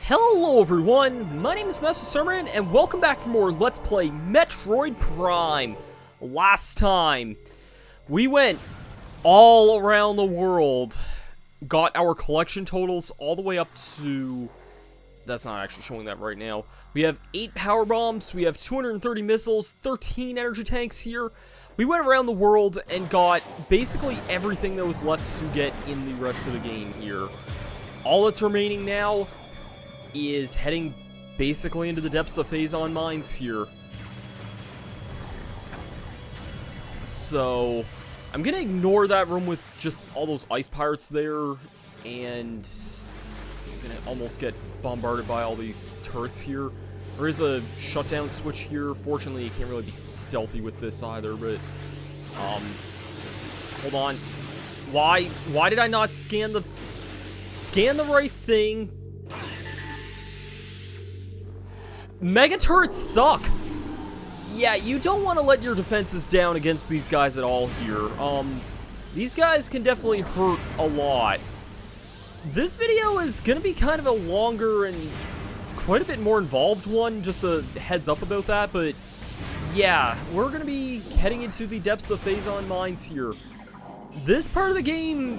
Hello everyone, my name is Masterstarman, and welcome back for more Let's Play Metroid Prime. Last time, we went all around the world, got our collection totals all the way up to... That's not actually showing that right now. We have 8 power bombs, we have 230 missiles, 13 energy tanks here. We went around the world and got basically everything that was left to get in the rest of the game here. All that's remaining now is heading basically into the depths of Phazon Mines here. So, I'm gonna ignore that room with just all those ice pirates there, and I'm gonna almost get bombarded by all these turrets here. There is a shutdown switch here. Fortunately, you can't really be stealthy with this either, but, hold on. Why did I not scan the right thing? Mega turrets suck! Yeah, you don't want to let your defenses down against these guys at all here. These guys can definitely hurt a lot. This video is gonna be kind of a longer and quite a bit more involved one, just a heads up about that, but yeah, we're gonna be heading into the depths of Phazon Mines here. This part of the game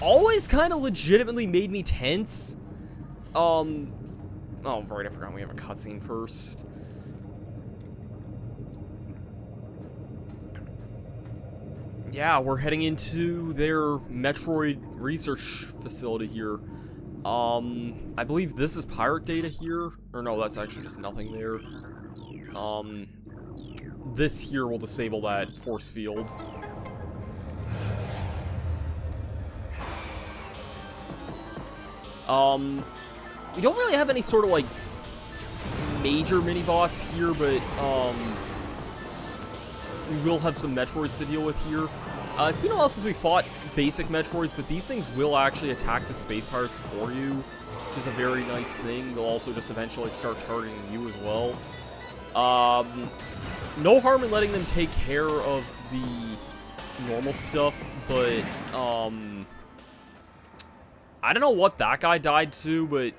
always kind of legitimately made me tense. Oh, right, I forgot we have a cutscene first. Yeah, we're heading into their Metroid research facility here. I believe this is pirate data here. Or no, that's actually just nothing there. This here will disable that force field. We don't really have any sort of, like, major mini-boss here, but, we will have some Metroids to deal with here. It's been a while since we fought basic Metroids, but these things will actually attack the space pirates for you, which is a very nice thing. They'll also just eventually start targeting you as well. No harm in letting them take care of the normal stuff, but, I don't know what that guy died to, but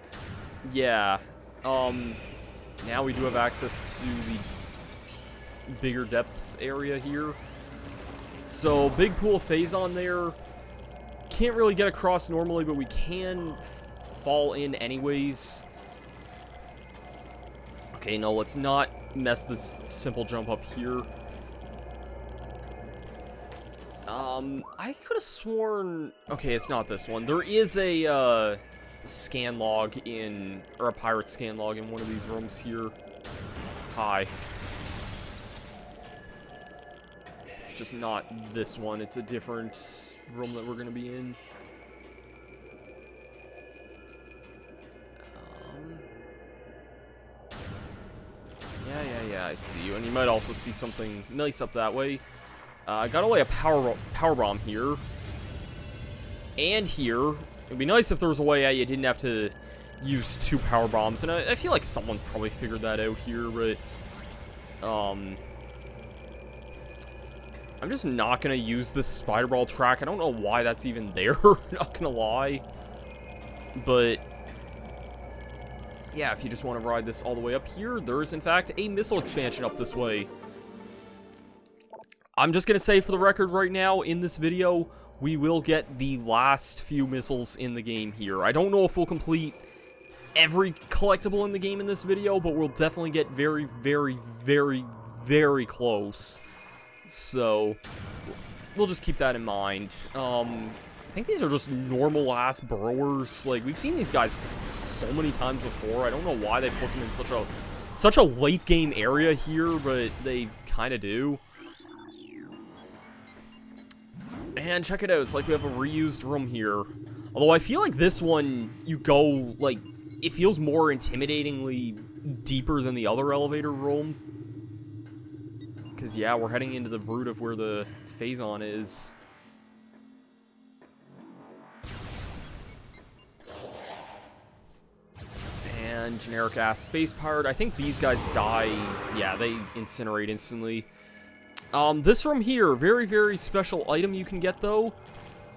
yeah, now we do have access to the bigger depths area here. So, big pool of Phazon there. Can't really get across normally, but we can fall in anyways. Okay, no, let's not mess this simple jump up here. I could have sworn... Okay, it's not this one. There is a, scan log in... Or a pirate scan log in one of these rooms here. Hi. It's just not this one. It's a different room that we're going to be in. Yeah, I see you. And you might also see something nice up that way. I got only a power bomb here. And here. It'd be nice if there was a way you didn't have to use 2 power bombs. And I feel like someone's probably figured that out here, but... I'm just not gonna use this spider ball track. I don't know why that's even there, not gonna lie. But... yeah, if you just want to ride this all the way up here, there is in fact a missile expansion up this way. I'm just going to say for the record right now, in this video, we will get the last few missiles in the game here. I don't know if we'll complete every collectible in the game in this video, but we'll definitely get very, very, very, very close. So, we'll just keep that in mind. I think these are just normal-ass burrowers. Like, we've seen these guys so many times before. I don't know why they put them in such a late-game area here, but they kind of do. And check it out, it's like we have a reused room here. Although I feel like this one, you go, like, it feels more intimidatingly deeper than the other elevator room. Because, yeah, we're heading into the root of where the Phazon is. And generic-ass space pirate. I think these guys die, yeah, they incinerate instantly. This room here, very, very special item you can get, though.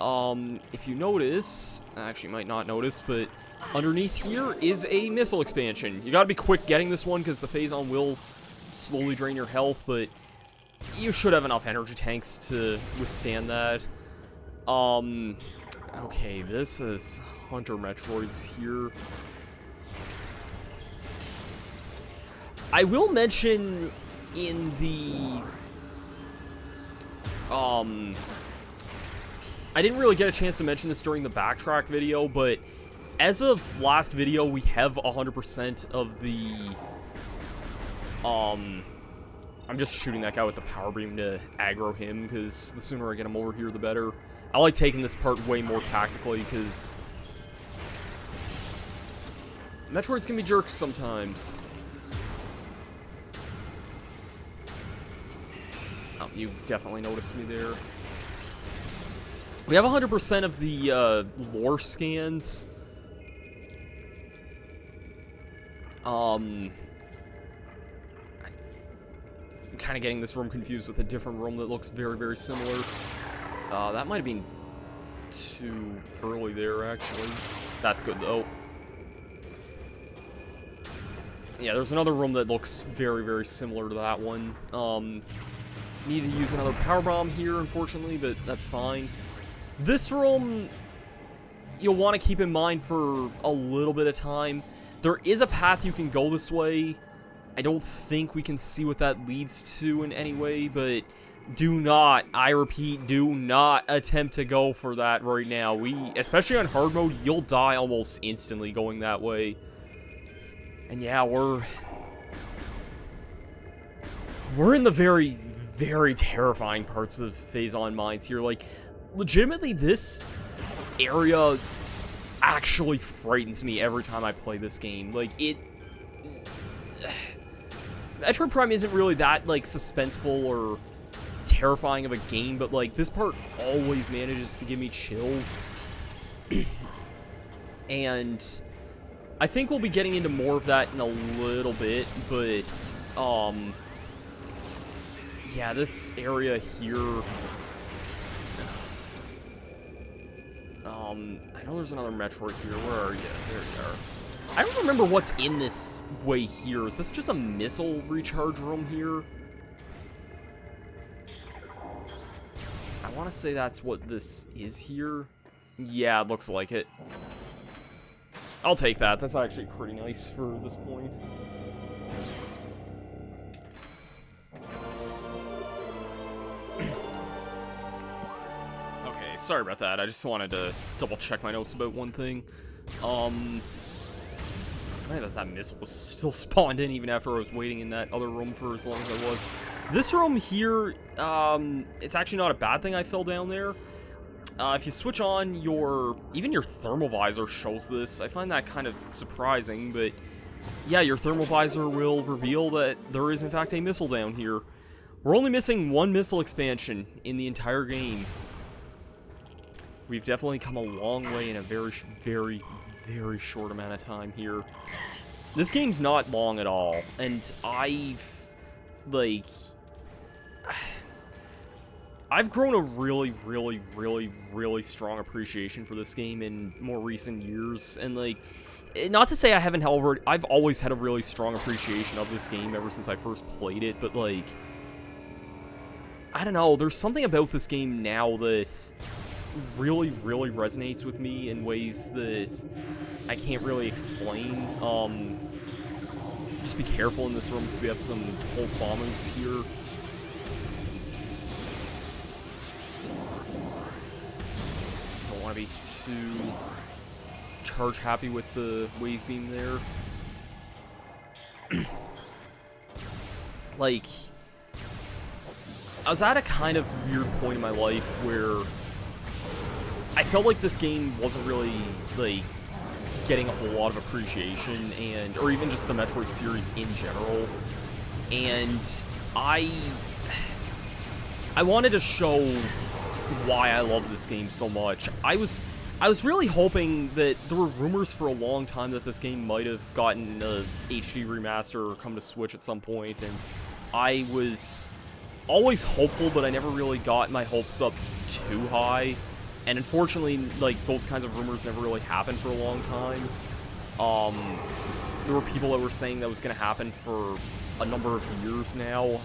if you notice, actually you might not notice, but underneath here is a missile expansion. You gotta be quick getting this one because the Phazon will slowly drain your health, but you should have enough energy tanks to withstand that. Okay, this is Hunter Metroids here. I will mention in the, I didn't really get a chance to mention this during the backtrack video, but as of last video, we have 100% of the, I'm just shooting that guy with the power beam to aggro him, because the sooner I get him over here, the better. I like taking this part way more tactically, because Metroids can be jerks sometimes. Oh, you definitely noticed me there. We have 100% of the lore scans. I'm kind of getting this room confused with a different room that looks very, very similar. That might have been too early there, actually. That's good, though. Yeah, there's another room that looks very, very similar to that one. Need to use another power bomb here, unfortunately, but that's fine. This room, you'll want to keep in mind for a little bit of time. There is a path you can go this way. I don't think we can see what that leads to in any way, but do not, I repeat, do not attempt to go for that right now. Especially on hard mode, you'll die almost instantly going that way. And yeah, we're in the very, very terrifying parts of Phazon Mines here. Like, legitimately, this area actually frightens me every time I play this game. Like, Metroid Prime isn't really that, like, suspenseful or terrifying of a game, but, like, this part always manages to give me chills. And I think we'll be getting into more of that in a little bit, but, yeah, this area here, I know there's another Metroid here. Where are you? There you are. I don't remember what's in this way here. Is this just a missile recharge room here? I want to say that's what this is here. Yeah, it looks like it. I'll take that. That's actually pretty nice for this point. Okay, sorry about that. I just wanted to double check my notes about one thing. I'm glad that missile was still spawned in even after I was waiting in that other room for as long as I was. This room here, it's actually not a bad thing I fell down there. If you switch on even your thermal visor shows this. I find that kind of surprising, but yeah, your thermal visor will reveal that there is in fact a missile down here. We're only missing one missile expansion in the entire game. We've definitely come a long way in a very, very, very short amount of time here. This game's not long at all, and I've grown a really, really, really, really strong appreciation for this game in more recent years, and like, not to say I haven't, however, I've always had a really strong appreciation of this game ever since I first played it, but like, I don't know, there's something about this game now that really, really resonates with me in ways that I can't really explain. Just be careful in this room because we have some pulse bombers here. Don't want to be too charge happy with the wave beam there. Like, I was at a kind of weird point in my life where I felt like this game wasn't really, like, getting a whole lot of appreciation, or even just the Metroid series in general, and I wanted to show why I love this game so much. I was really hoping that there were rumors for a long time that this game might have gotten a HD remaster or come to Switch at some point, and I was always hopeful, but I never really got my hopes up too high. And unfortunately, like, those kinds of rumors never really happened for a long time. There were people that were saying that was going to happen for a number of years now.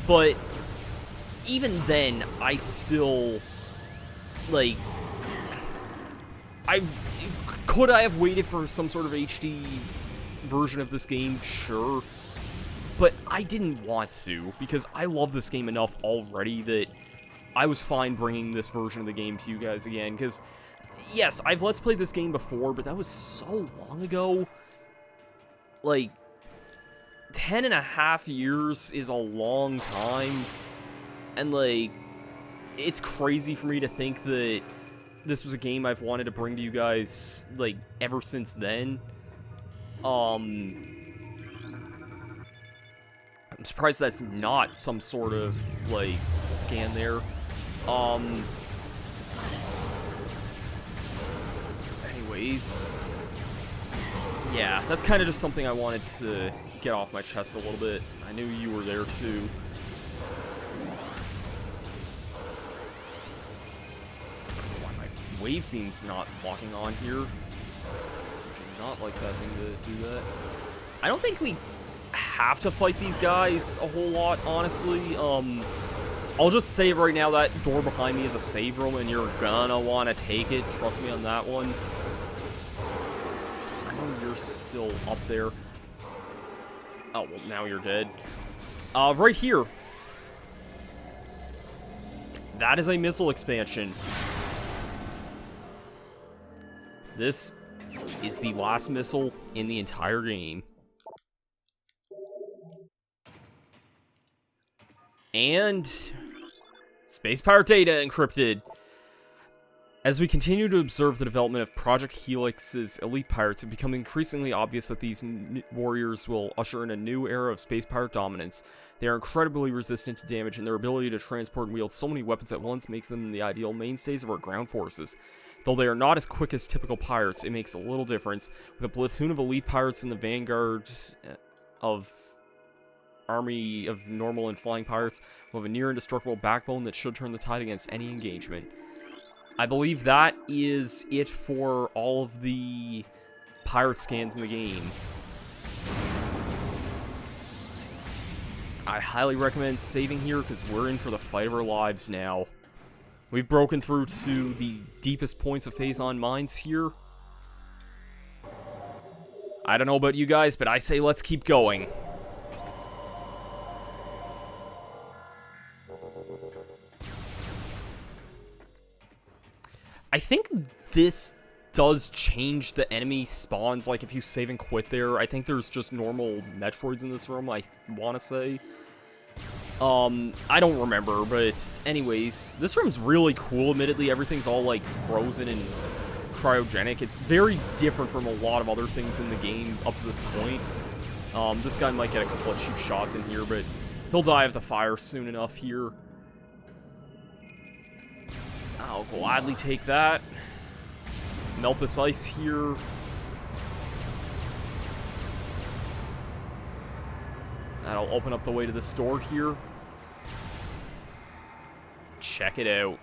But even then, I still, like, could I have waited for some sort of HD version of this game? Sure. But I didn't want to, because I love this game enough already that I was fine bringing this version of the game to you guys again, because, yes, I've Let's Played this game before, but that was so long ago. Like, 10.5 years is a long time, and, like, it's crazy for me to think that this was a game I've wanted to bring to you guys, like, ever since then. I'm surprised that's not some sort of, like, scan there. Anyways. Yeah, that's kind of just something I wanted to get off my chest a little bit. I knew you were there, too. I don't know why my wave beam's not locking on here. It's usually not like that thing to do that. I don't think we have to fight these guys a whole lot, honestly. I'll just say right now that door behind me is a save room, and you're gonna want to take it. Trust me on that one. I know you're still up there. Oh, well, now you're dead. Right here. That is a missile expansion. This is the last missile in the entire game. And space pirate data encrypted. As we continue to observe the development of Project Helix's elite pirates, it becomes increasingly obvious that these warriors will usher in a new era of space pirate dominance. They are incredibly resistant to damage, and their ability to transport and wield so many weapons at once makes them the ideal mainstays of our ground forces. Though they are not as quick as typical pirates, it makes a little difference. With a platoon of elite pirates in the vanguard of army of normal and flying pirates, who have a near indestructible backbone that should turn the tide against any engagement. I believe that is it for all of the pirate scans in the game. I highly recommend saving here, because we're in for the fight of our lives now. We've broken through to the deepest points of Phazon Mines here. I don't know about you guys, but I say let's keep going. I think this does change the enemy spawns, like if you save and quit there. I think there's just normal Metroids in this room, I want to say. I don't remember, but anyways, this room's really cool. Admittedly, everything's all like frozen and cryogenic. It's very different from a lot of other things in the game up to this point. This guy might get a couple of cheap shots in here, but he'll die of the fire soon enough here. I'll gladly take that. Melt this ice here. That'll open up the way to this door here. Check it out.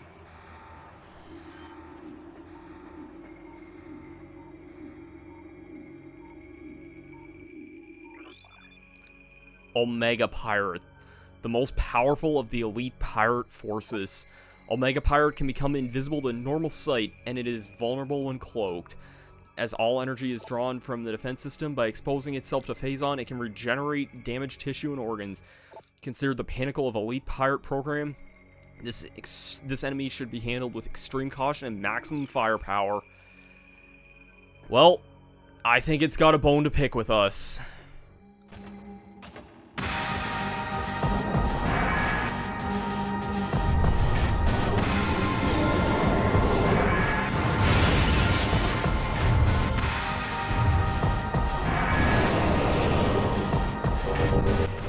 Omega Pirate, the most powerful of the elite pirate forces. Omega Pirate can become invisible to normal sight, and it is vulnerable when cloaked. As all energy is drawn from the defense system, by exposing itself to Phazon, it can regenerate damaged tissue and organs. Considered the pinnacle of elite pirate program, this enemy should be handled with extreme caution and maximum firepower. Well, I think it's got a bone to pick with us.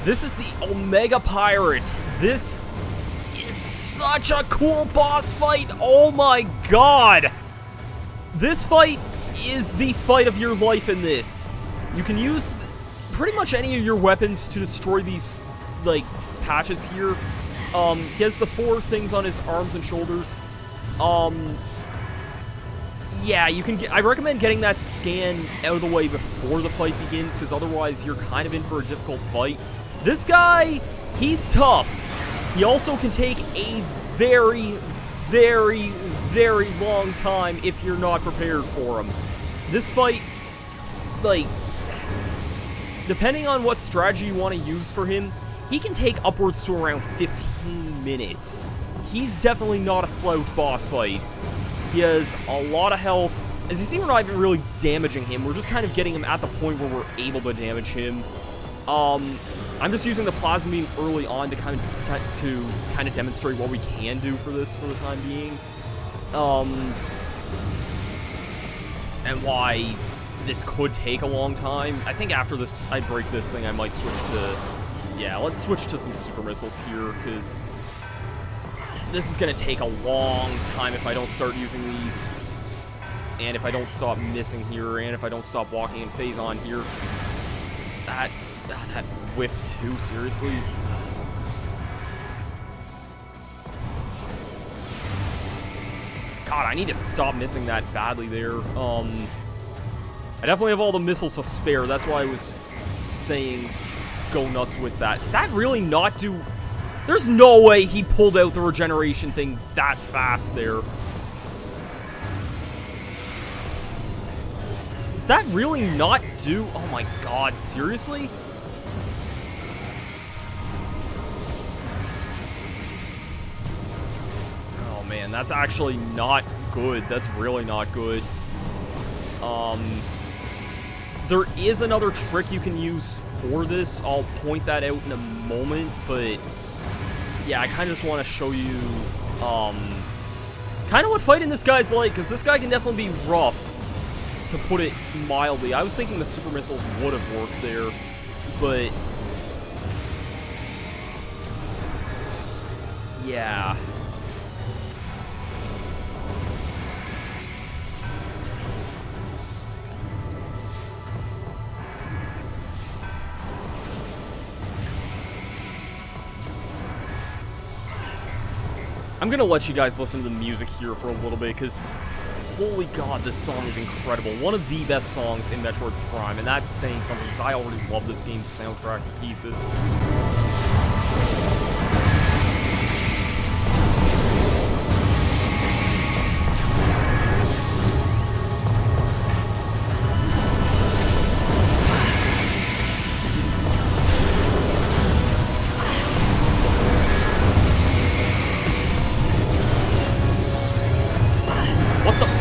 This is the Omega Pirate. This is such a cool boss fight. Oh my god. This fight is the fight of your life in this. You can use pretty much any of your weapons to destroy these, like, patches here. He has the 4 things on his arms and shoulders. Yeah, you can get, I recommend getting that scan out of the way before the fight begins, because otherwise you're kind of in for a difficult fight. This guy, he's tough. He also can take a very, very, very long time if you're not prepared for him. This fight, like, depending on what strategy you want to use for him, he can take upwards to around 15 minutes. He's definitely not a slouch boss fight. He has a lot of health. As you see, we're not even really damaging him. We're just kind of getting him at the point where we're able to damage him. I'm just using the plasma beam early on to kind of demonstrate what we can do for this for the time being. And why this could take a long time. I think after this, I break this thing, I might switch to... Yeah, let's switch to some super missiles here, because this is going to take a long time if I don't start using these. And if I don't stop missing here, and if I don't stop walking in Phazon here. That whiffed too, seriously. God, I need to stop missing that badly there. I definitely have all the missiles to spare. That's why I was saying go nuts with that. Did that really not do... There's no way he pulled out the regeneration thing that fast there. Does that really not do... Oh my god, seriously? Oh man, that's actually not good. That's really not good. There is another trick you can use for this. I'll point that out in a moment, but yeah, I kind of just want to show you kind of what fighting this guy's like, because this guy can definitely be rough, to put it mildly. I was thinking the super missiles would have worked there, but yeah. I'm gonna let you guys listen to the music here for a little bit, because holy god, this song is incredible. One of the best songs in Metroid Prime, and that's saying something, because I already love this game's soundtrack to pieces.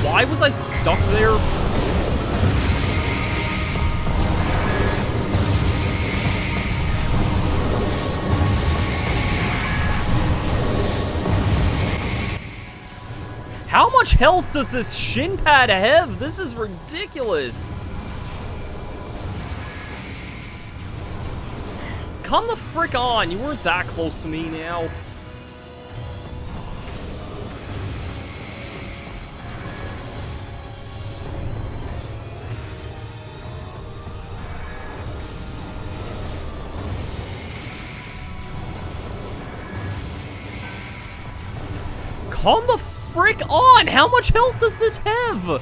Why was I stuck there? How much health does this shin pad have? This is ridiculous. Come the frick on. You weren't that close to me now. Come the frick on! How much health does this have?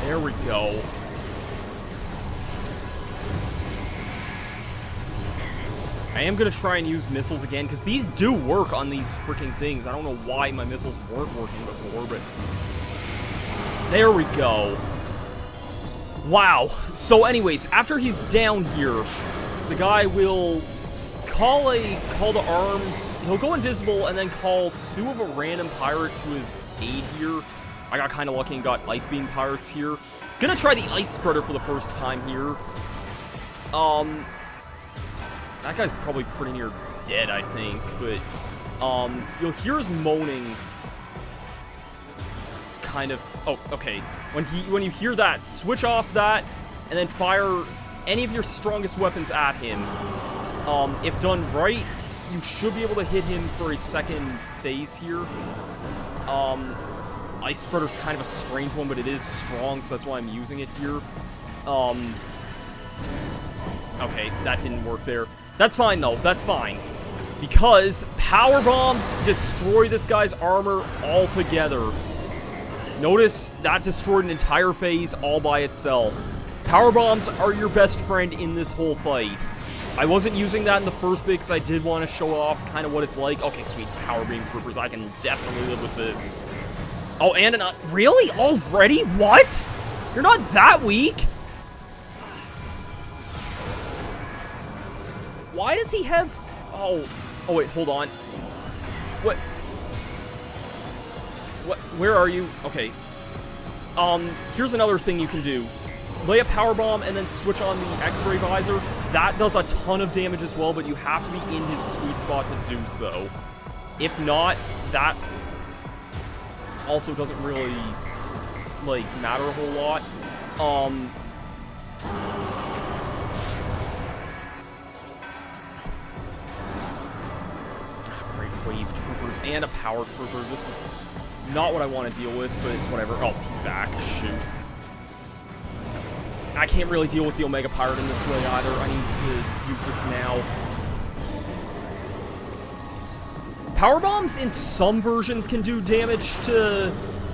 There we go. I am going to try and use missiles again, because these do work on these freaking things. I don't know why my missiles weren't working before, but... There we go. Wow. So anyways, after he's down here, the guy will call a call to arms. He'll go invisible and then call 2 of a random pirate to his aid here. I got kind of lucky and got Ice Beam pirates here. Gonna try the Ice Spreader for the first time here. That guy's probably pretty near dead, I think, but you'll hear his moaning. Kind of. Oh, okay. When you hear that, switch off that, and then fire any of your strongest weapons at him. If done right, you should be able to hit him for a second phase here. Ice Spreader's kind of a strange one, but it is strong, so that's why I'm using it here. Okay, that didn't work there. That's fine, though. That's fine. Because Power Bombs destroy this guy's armor altogether. Notice that destroyed an entire phase all by itself. Power Bombs are your best friend in this whole fight. I wasn't using that in the first bit because I did want to show off kind of what it's like. Okay, sweet. Power Beam Troopers. I can definitely live with this. Oh, and an... Really? Already? What? You're not that weak. Why does he have... Oh, wait, hold on. What? Where are you? Okay. Here's another thing you can do. Lay a power bomb and then switch on the X-ray visor. That does a ton of damage as well, but you have to be in his sweet spot to do so. If not, that also doesn't really, like, matter a whole lot. Great wave troopers and a power trooper. This is not what I want to deal with, but whatever. Oh, he's back. Shoot. I can't really deal with the Omega Pirate in this way either. I need to use this now. Power Bombs in some versions can do damage to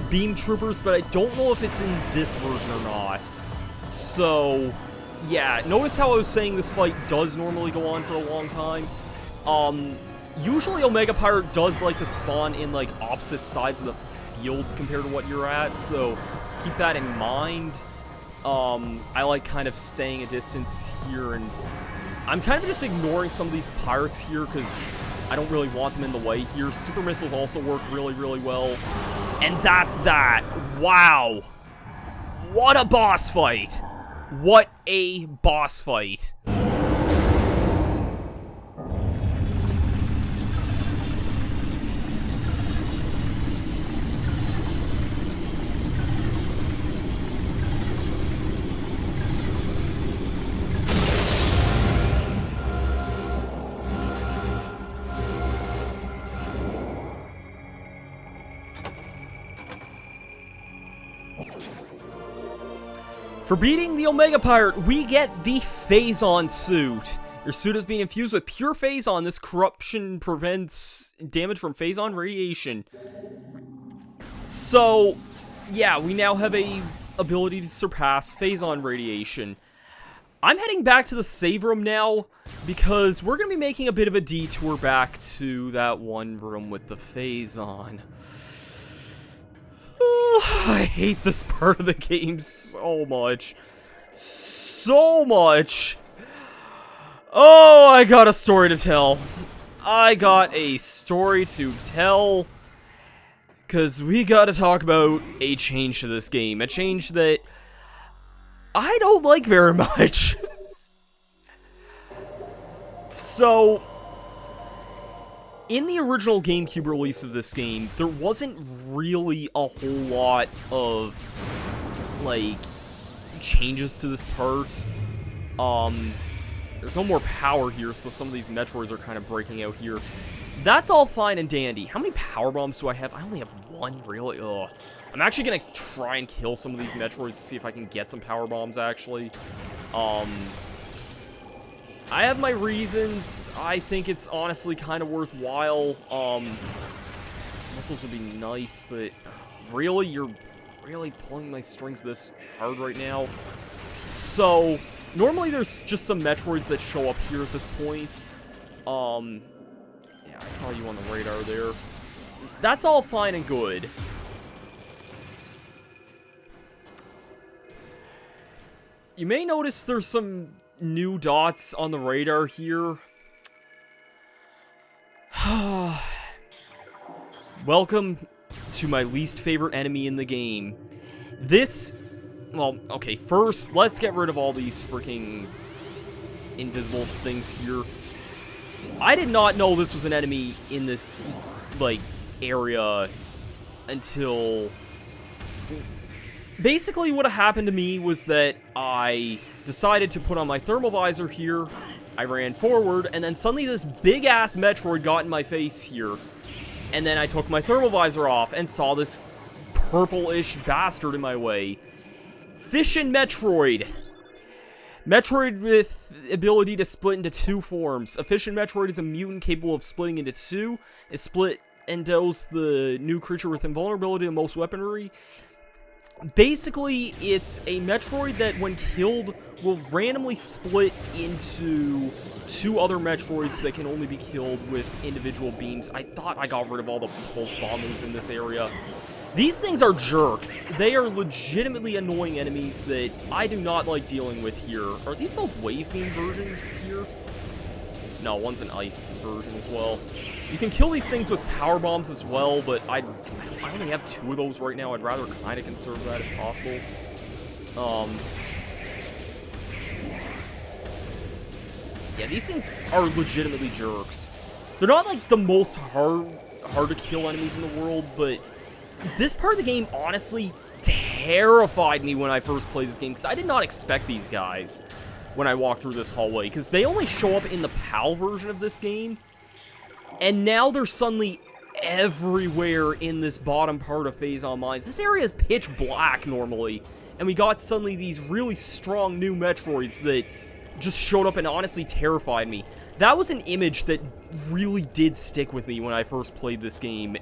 Beam Troopers, but I don't know if it's in this version or not. So, yeah. Notice how I was saying this fight does normally go on for a long time. Usually Omega Pirate does like to spawn in, like, opposite sides of the field compared to what you're at, so keep that in mind. I like kind of staying a distance here, and I'm kind of just ignoring some of these pirates here because I don't really want them in the way here. Super Missiles also work really, really well. And that's that. Wow. What a boss fight. What a boss fight. For beating the Omega Pirate, we get the Phazon Suit. Your suit is being infused with pure Phazon. This corruption prevents damage from Phazon radiation. So, yeah, we now have a ability to surpass Phazon radiation. I'm heading back to the save room now, because we're going to be making a bit of a detour back to that one room with the Phazon. I hate this part of the game so much. So much. Oh, I got a story to tell. I got a story to tell. Because we got to talk about a change to this game. A change that I don't like very much. So, in the original GameCube release of this game, there wasn't really a whole lot of, like, changes to this part. There's no more power here, so some of these Metroids are kind of breaking out here. That's all fine and dandy. How many power bombs do I have? I only have one, really? Ugh. I'm actually gonna try and kill some of these Metroids to see if I can get some power bombs, actually. I have my reasons. I think it's honestly kind of worthwhile. Missiles would be nice, but really, you're really pulling my strings this hard right now. So, normally there's just some Metroids that show up here at this point. Yeah, I saw you on the radar there. That's all fine and good. You may notice there's some new dots on the radar here. Welcome to my least favorite enemy in the game. Well, okay, first, let's get rid of all these freaking invisible things here. I did not know this was an enemy in this, like, area until... Basically, what happened to me was that I decided to put on my thermal visor here, I ran forward, and then suddenly this big-ass Metroid got in my face here. And then I took my thermal visor off and saw this purple-ish bastard in my way. Fission Metroid. Metroid with ability to split into two forms. A Fission Metroid is a mutant capable of splitting into two. It split endows the new creature with invulnerability to most weaponry. Basically, it's a Metroid that, when killed, will randomly split into two other Metroids that can only be killed with individual beams. I thought I got rid of all the pulse bombers in this area. These things are jerks. They are legitimately annoying enemies that I do not like dealing with here. Are these both wave beam versions here? No, one's an ice version as well. You can kill these things with power bombs as well, but I only have two of those right now. I'd rather kind of conserve that if possible. Yeah, these things are legitimately jerks. They're not like the most hard to kill enemies in the world, but this part of the game honestly terrified me when I first played this game, because I did not expect these guys when I walked through this hallway, because they only show up in the PAL version of this game, and now they're suddenly everywhere in this bottom part of Phazon Mines. This area is pitch black normally, and we got suddenly these really strong new Metroids that just showed up and honestly terrified me. That was an image that really did stick with me when I first played this game,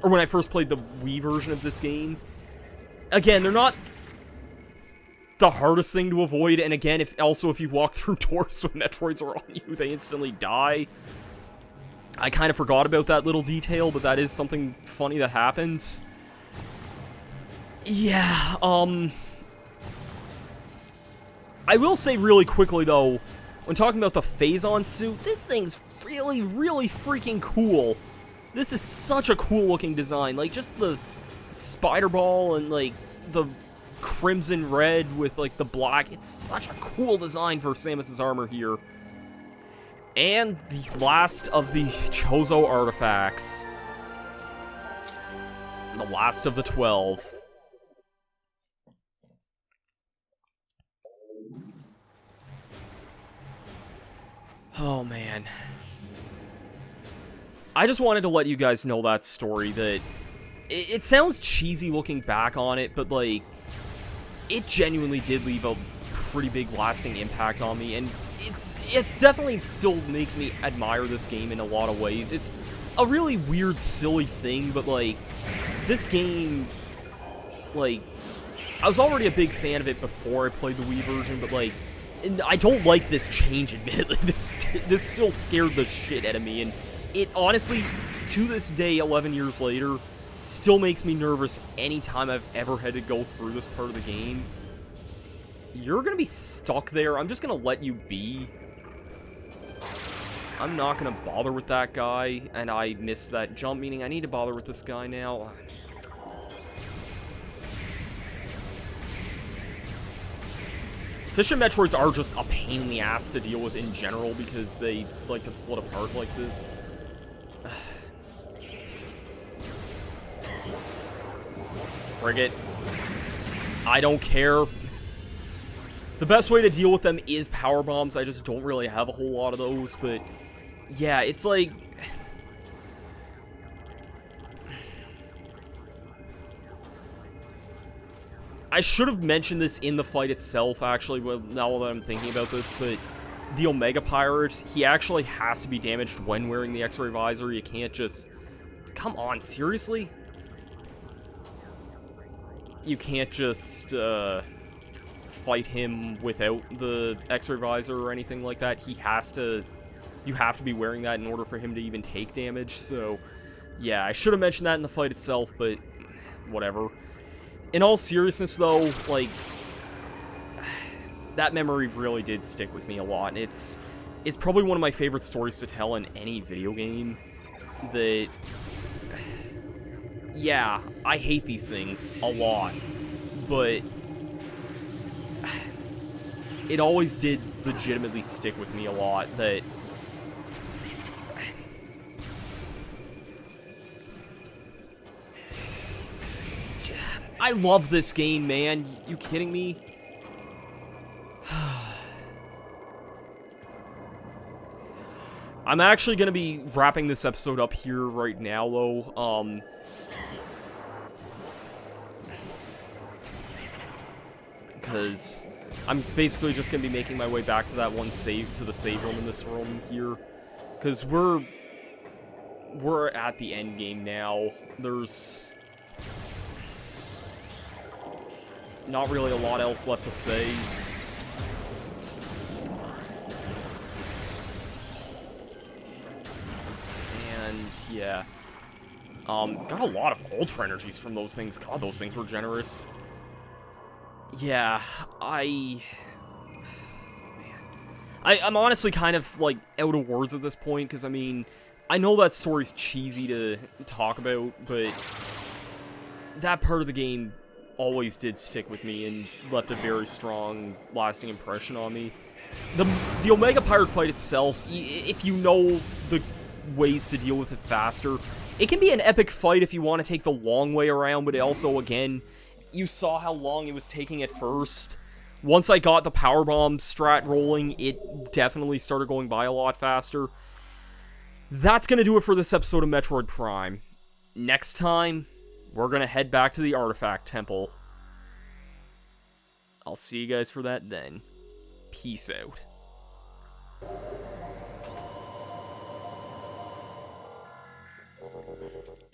or when I first played the Wii version of this game. Again, they're not the hardest thing to avoid, and again, if you walk through doors when Metroids are on you, they instantly die. I kind of forgot about that little detail, but that is something funny that happens. Yeah, I will say really quickly, though, when talking about the Phazon Suit, this thing's really, really freaking cool. This is such a cool-looking design. Like, just the spider ball and, like, the crimson red with, like, the black. It's such a cool design for Samus's armor here. And the last of the Chozo Artifacts. The last of the 12. Oh, man. I just wanted to let you guys know that story, that it sounds cheesy looking back on it, but, like, it genuinely did leave a pretty big lasting impact on me, and it definitely still makes me admire this game in a lot of ways. It's a really weird, silly thing, but, like, this game, like, I was already a big fan of it before I played the Wii version, but, like, and I don't like this change, admittedly. This still scared the shit out of me, and it honestly, to this day, 11 years later, still makes me nervous anytime I've ever had to go through this part of the game. You're gonna be stuck there. I'm just gonna let you be. I'm not gonna bother with that guy, and I missed that jump, meaning I need to bother with this guy now. Fission Metroids are just a pain in the ass to deal with in general because they like to split apart like this. Frigate. I don't care. The best way to deal with them is power bombs. I just don't really have a whole lot of those, but yeah, it's like... I should have mentioned this in the fight itself, actually, now that I'm thinking about this, but the Omega Pirate, he actually has to be damaged when wearing the X-ray visor. You can't just... Come on, seriously? You can't just, fight him without the X-ray visor or anything like that. He has to... You have to be wearing that in order for him to even take damage, so... Yeah, I should have mentioned that in the fight itself, but... Whatever. In all seriousness, though, like... That memory really did stick with me a lot, and it's probably one of my favorite stories to tell in any video game. That, yeah, I hate these things a lot, but it always did legitimately stick with me a lot. That I love this game, man. You kidding me? I'm actually going to be wrapping this episode up here right now, though. Because I'm basically just going to be making my way back to that one save, to the save room in this room here. Because we're at the end game now. There's not really a lot else left to say. And, yeah. Got a lot of Ultra Energies from those things. God, those things were generous. Yeah, I'm honestly kind of, like, out of words at this point, because, I mean, I know that story's cheesy to talk about, but that part of the game always did stick with me and left a very strong, lasting impression on me. The Omega Pirate fight itself, if you know the ways to deal with it faster, it can be an epic fight if you want to take the long way around, but it also, again, you saw how long it was taking at first. Once I got the powerbomb strat rolling, it definitely started going by a lot faster. That's going to do it for this episode of Metroid Prime. Next time, we're going to head back to the Artifact Temple. I'll see you guys for that then. Peace out.